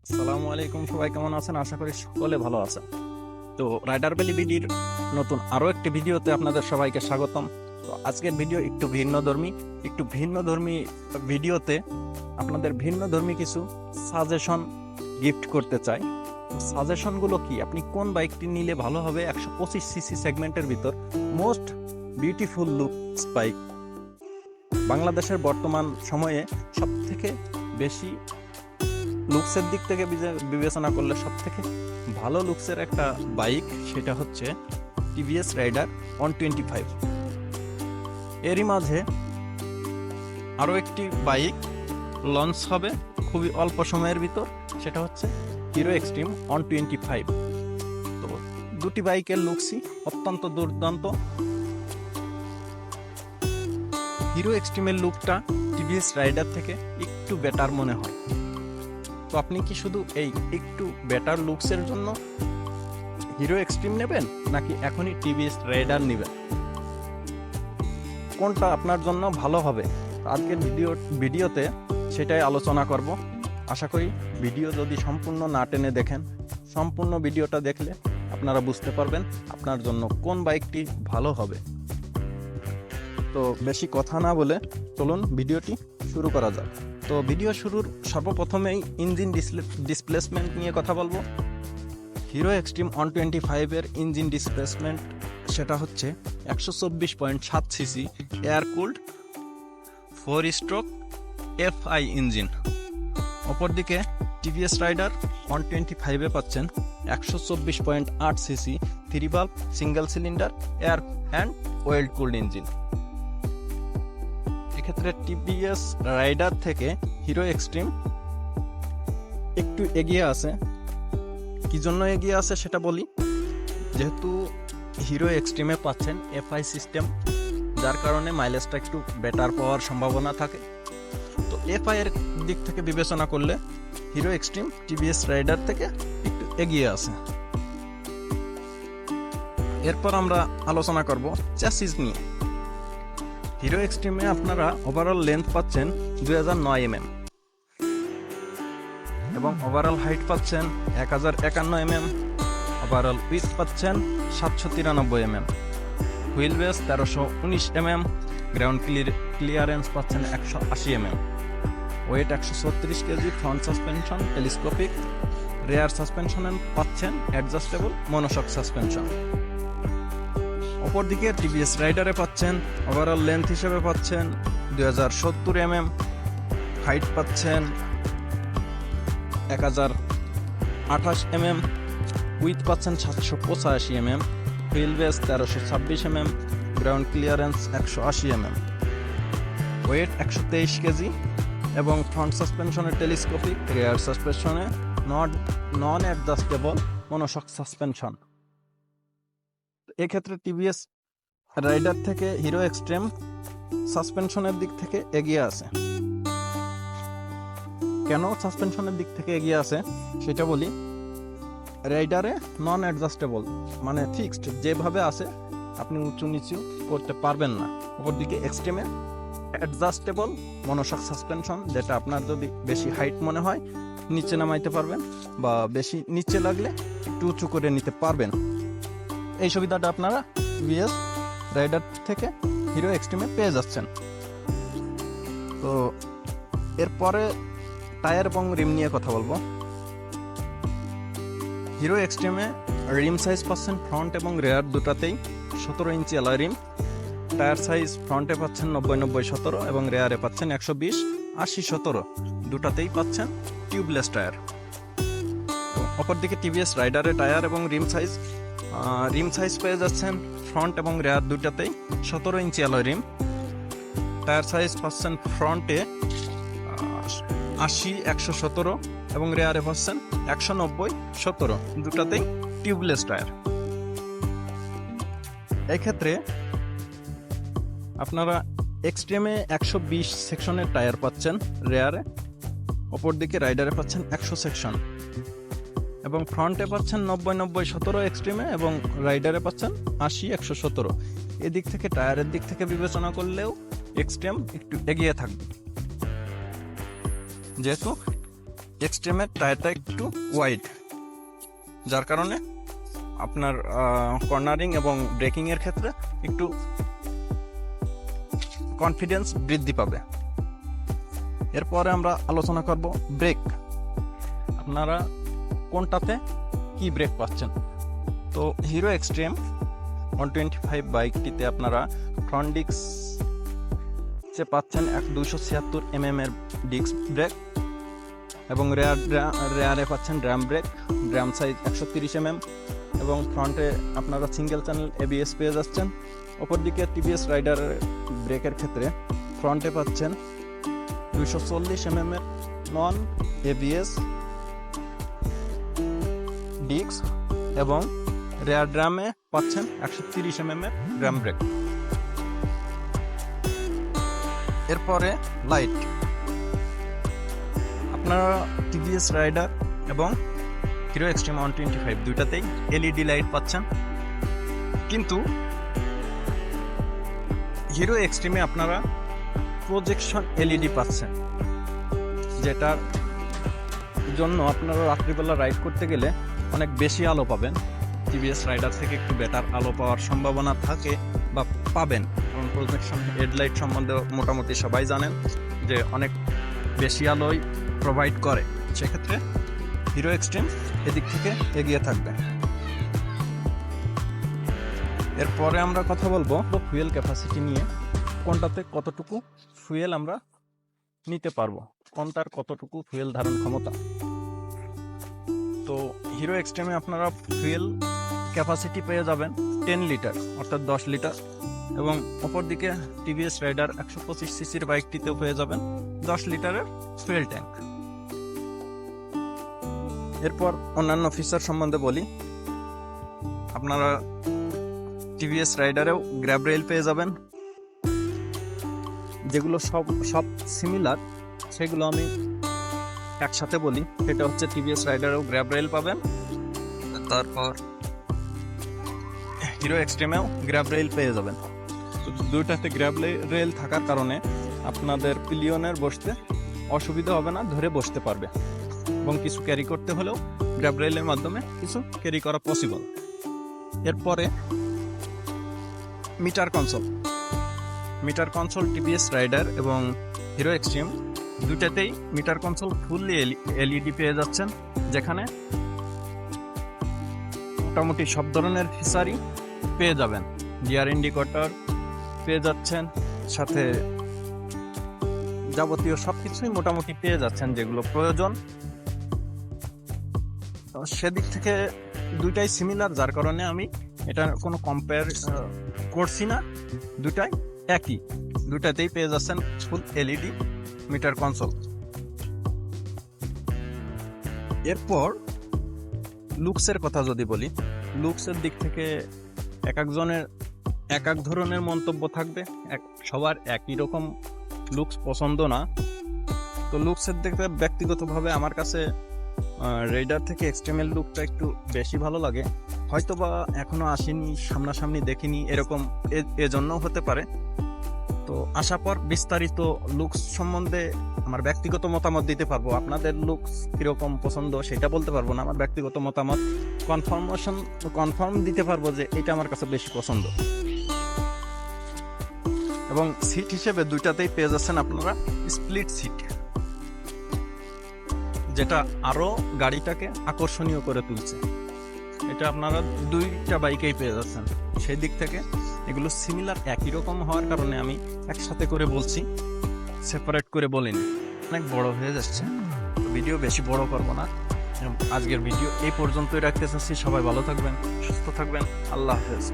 আসসালামু আলাইকুম, সবাই কেমন আছেন? আশা করি সকলে ভালো আছেন। তো রাইডার ভ্যালি বিডির নতুন আরো একটি ভিডিওতে আপনাদের সবাইকে স্বাগতম। তো আজকের ভিডিও একটু ভিন্নধর্মী ভিডিওতে আপনাদের ভিন্নধর্মী কিছু সাজেশন গিফট করতে চাই। সাজেশনগুলো কি, আপনি কোন বাইকটি নিলে ভালো হবে 125 সিসি সেগমেন্টের ভিতর মোস্ট বিউটিফুল লুকস বাইক, বাংলাদেশের বর্তমান সময়ে সব থেকে বেশি লুকসের দিক থেকে বিবেচনা করলে সব থেকে ভালো লুকসের একটা বাইক, সেটা হচ্ছে টিভিএস রাইডার 125। এরই মাঝে আরও একটি বাইক লঞ্চ হবে খুবই অল্প সময়ের ভিতর, সেটা হচ্ছে হিরো এক্সট্রিম 125। তো দুটি বাইকের লুকসই অত্যন্ত দুর্দান্ত। হিরো এক্সট্রিমের লুকটা টিভিএস রাইডার থেকে একটু বেটার মনে হয়। তো আপনি কি শুধু এই একটু বেটার লুকসের জন্য হিরো এক্সট্রিম নেবেন, নাকি এখনই টিভিএস রাইডার নেবেন? কোনটা আপনার জন্য ভালো হবে আজকের ভিডিওতে সেটাই আলোচনা করব। আশা করি ভিডিও যদি সম্পূর্ণ না টেনে দেখেন, সম্পূর্ণ ভিডিওটা দেখলে আপনারা বুঝতে পারবেন আপনার জন্য কোন বাইকটি ভালো হবে। তো বেশি কথা না বলে চলুন ভিডিওটি শুরু করা যাক। তো ভিডিও শুরুর সর্বপ্রথমেই ইঞ্জিন ডিসপ্লেসমেন্ট নিয়ে কথা বলবো। হিরো এক্সট্রিম 125 এর ইঞ্জিন ডিসপ্লেসমেন্ট সেটা হচ্ছে 124.7 CC air cooled 4 stroke FI engine. অপরদিকে টিভিএস রাইডার 125 এ পাচ্ছেন 124.8 CC 3 valve single cylinder air and well cooled engine. এক্ষেত্রে টিভিএস রাইডার থেকে হিরো এক্সট্রিম একটু এগিয়ে আছে। কি জন্য এগিয়ে আছে সেটা বলি। যেহেতু হিরো এক্সট্রিমে পাচ্ছেন এফআই সিস্টেম, যার কারণে মাইলেজটা একটু বেটার পাওয়ার সম্ভাবনা থাকে। তো এফআই এর দিক থেকে বিবেচনা করলে হিরো এক্সট্রিম টিভিএস রাইডার থেকে একটু এগিয়ে আছে। এরপর আমরা আলোচনা করব চ্যাসিস নিয়ে। হিরো এক্সট্রিমে আপনারা ওভারঅল লেন্থ পাচ্ছেন 2009 mm এবং ওভারঅল হাইট পাচ্ছেন 1051 mm, ওভারঅল উইথ পাচ্ছেন 793 mm, wheel base 1319 mm, ground clearance পাচ্ছেন 180 mm, weight 136 kg, front suspension telescopic, rear suspension পাচ্ছেন অ্যাডজাস্টেবল মনোশক সাসপেনশন। অপরদিকে টিভিএস রাইডারে পাচ্ছেন ওভারঅল লেন্থ হিসেবে পাচ্ছেন 2070 mm, হাইট পাচ্ছেন 1028 mm, উইথ পাচ্ছেন 785 mm, wheel base 1326 mm, ground clearance 180 mm, weight 123 kg এবং ফ্রন্ট সাসপেনশনের টেলিস্কোপিক, রেয়ার সাসপেনশনে নন অ্যাডজাস্টেবল মনোশক সাসপেনশন। এক্ষেত্রে টিভিএস রাইডার থেকে হিরো এক্সট্রিম সাসপেনশনের দিক থেকে এগিয়ে আছে। কেন সাসপেনশনের দিক থেকে এগিয়ে আছে সেটা বলি। রাইডারে নন অ্যাডজাস্টেবল মানে ফিক্সড যেভাবে আছে আপনি উঁচু নিচু করতে পারবেন না। অপরদিকে এক্সট্রিমে অ্যাডজাস্টেবল মনোশক সাসপেনশন, যেটা আপনার যদি বেশি হাইট মনে হয় নিচে নামাইতে পারবেন, বা বেশি নিচে লাগলে একটু উঁচু করে নিতে পারবেন। এই সুবিধাটা আপনারা টিভিএস রাইডার থেকে হিরো এক্সট্রিমে পেয়ে যাচ্ছেন। তো এরপরে টায়ার এবং রিম নিয়ে কথা বলবো। হিরো এক্সট্রিমে রিম সাইজ পাচ্ছেন ফ্রন্ট এবং রেয়ার দুটাতেই 17 ইঞ্চি অ্যালয় রিম। টায়ার সাইজ ফ্রন্টে পাচ্ছেন 90-90-17 এবং রেয়ারে পাচ্ছেন 120-80-17, দুটাতেই পাচ্ছেন টিউবলেস টায়ার। অপরদিকে টিভিএস রাইডারে টায়ার এবং রিম সাইজ পেয়ে যাচ্ছেন ফ্রন্ট এবং রেয়ার দুটাতেই 17 ইঞ্চি অ্যালয় রিম। টায়ার সাইজ পাচ্ছেন ফ্রন্টে 80-117 এবং রেয়ারে পাচ্ছেন 190-17, দুটাতেই টিউবলেস টায়ার। এক্ষেত্রে আপনারা এক্সট্রিমে 120 সেকশনের টায়ার পাচ্ছেন রেয়ারে, অপরদিকে রাইডারে পাচ্ছেন 100 সেকশন, এবং ফ্রন্টে পাচ্ছেন 90-90-17 এক্সট্রিমে এবং রাইডারে পাচ্ছেন 80-117। এদিক থেকে টায়ারের দিক থেকে বিবেচনা করলেও এক্সট্রিম একটু এগিয়ে থাকবে, যেহেতু এক্সট্রিমের টায়ারটা একটু ওয়াইড, যার কারণে আপনার কর্নারিং এবং ব্রেকিংয়ের ক্ষেত্রে একটু কনফিডেন্স বৃদ্ধি পাবে। এরপরে আমরা আলোচনা করব ব্রেক। আপনারা কোনটাতে কি ব্রেক পাচ্ছেন। তো হিরো এক্সট্রিম 125 বাইকটিতে আপনারা ফ্রন্ট ডিস্কে পাচ্ছেন 276 mm এর ডিস্ক ব্রেক এবং রেয়ারে পাচ্ছেন drum brake, drum size 130 mm এবং ফ্রন্টে আপনারা সিঙ্গেল চ্যানেল ABS পেয়ে যাচ্ছেন। অপরদিকে টিভিএস রাইডার ব্রেকের ক্ষেত্রে ফ্রন্টে পাচ্ছেন 240 mm এর নন ABS ডিস্ক এবং রেয়ার ড্রামে পাচ্ছেন 130 mm এর ড্রাম ব্রেক। এরপরে লাইট, আপনারা টিভিএস রাইডার এবং হিরো এক্সট্রিম 125 দুইটাতেই LED লাইট পাচ্ছেন, কিন্তু হিরো এক্সট্রিমে আপনারা প্রজেকশন LED পাচ্ছেন, যেটার জন্য আপনারা রাত্রিবেলা রাইড করতে গেলে অনেক বেশি আলো পাবেন। টিভিএস রাইডার থেকে একটু বেটার আলো পাওয়ার সম্ভাবনা থাকে বা পাবেন, কারণ প্রজেকশন হেডলাইট সম্বন্ধে মোটামুটি সবাই জানেন যে অনেক বেশি আলোই প্রোভাইড করে। সেক্ষেত্রে হিরো এক্সট্রিম এদিক থেকে এগিয়ে থাকবে। এরপরে আমরা কথা বলবো ফুয়েল ক্যাপাসিটি নিয়ে, কোনটাতে কতটুকু ফুয়েল আমরা নিতে পারবো, কোনটার কতটুকু ফুয়েল ধারণ ক্ষমতা। তো হিরো এক্সট্রিমে আপনারা ফুয়েল ক্যাপাসিটি পেয়ে যাবেন 10 লিটার অর্থাৎ 10 লিটার এবং অপরদিকে টিভিএস রাইডার 125 সিসির বাইকটিতেও পেয়ে যাবেন 10 লিটারের ফুয়েল ট্যাঙ্ক। এরপর অন্যান্য ফিচার সম্বন্ধে বলি, আপনারা টিভিএস রাইডারেও গ্র্যাব রেল পেয়ে যাবেন, যেগুলো সব সিমিলার সেগুলো আমি একসাথে বলি। এটা হচ্ছে টিভিএস রাইডারেও গ্র্যাব রেল পাবেন, তারপর হিরো এক্সট্রিমেও গ্র্যাব রেল পেয়ে যাবেন। তো দুইটাতে গ্র্যাব রেল থাকার কারণে আপনাদের পিলিয়নের বসতে অসুবিধা হবে না, ধরে বসতে পারবে এবং কিছু ক্যারি করতে হলেও গ্র্যাব রেলের মাধ্যমে কিছু ক্যারি করা পসিবল। এরপরে মিটার কনসোল টিভিএস রাইডার এবং হিরো এক্সট্রিম দুটাতেই মিটার কনসোল ফুললি LED পেয়ে যাচ্ছেন, যেখানে মোটামুটি সব ধরনের ফিচারই পেয়ে যাবেন। গিয়ার ইন্ডিকেটর পেয়ে যাচ্ছেন, সাথে যাবতীয় সবকিছুই মোটামুটি পেয়ে যাচ্ছেন যেগুলো প্রয়োজন। সেদিক থেকে দুইটাই সিমিলার, যার কারণে আমি এটা কোনো কম্পেয়ার করছি না, দুটাই একই, দুটাতেই পেয়ে যাচ্ছেন ফুল LED মিটার কনসোল। এরপর লুকসের কথা যদি বলি, লুকসের দিক থেকে এক একজনের এক এক ধরনের মন্তব্য থাকবে, সবার একই রকম লুকস পছন্দ না। তো লুকসের দিক থেকে ব্যক্তিগতভাবে আমার কাছে রাইডার থেকে এক্সট্রিমের লুকটা একটু বেশি ভালো লাগে, হয়তো বা এখনো আসেনি, সামনাসামনি দেখিনি, এরকম এজন্য হতে পারে। তো আসার পর বিস্তারিত লুকস সম্বন্ধে আমার ব্যক্তিগত মতামত দিতে পারবো। আপনাদের লুকস কিরকম পছন্দ সেটা বলতে পারবো না, আমার ব্যক্তিগত মতামত কনফার্ম দিতে পারবো যে এটা আমার কাছে বেশি পছন্দ। এবং সিট হিসেবে দুইটাতেই পেয়ে যাচ্ছেন আপনারা স্প্লিট সিট, যেটা আরো গাড়িটাকে আকর্ষণীয় করে তুলছে। এটা আপনারা দুইটা বাইকেই পেয়ে যাচ্ছেন। সেই দিক থেকে এগুলো সিমিলার একই রকম হওয়ার কারণে আমি একসাথে করে বলছি, সেপারেট করে বলিনি। অনেক বড় হয়ে যাচ্ছে, ভিডিও বেশি বড় করবো না। আজকের ভিডিও এই পর্যন্তই রাখতে চাচ্ছি। সবাই ভালো থাকবেন, সুস্থ থাকবেন, আল্লাহ হাফেজ।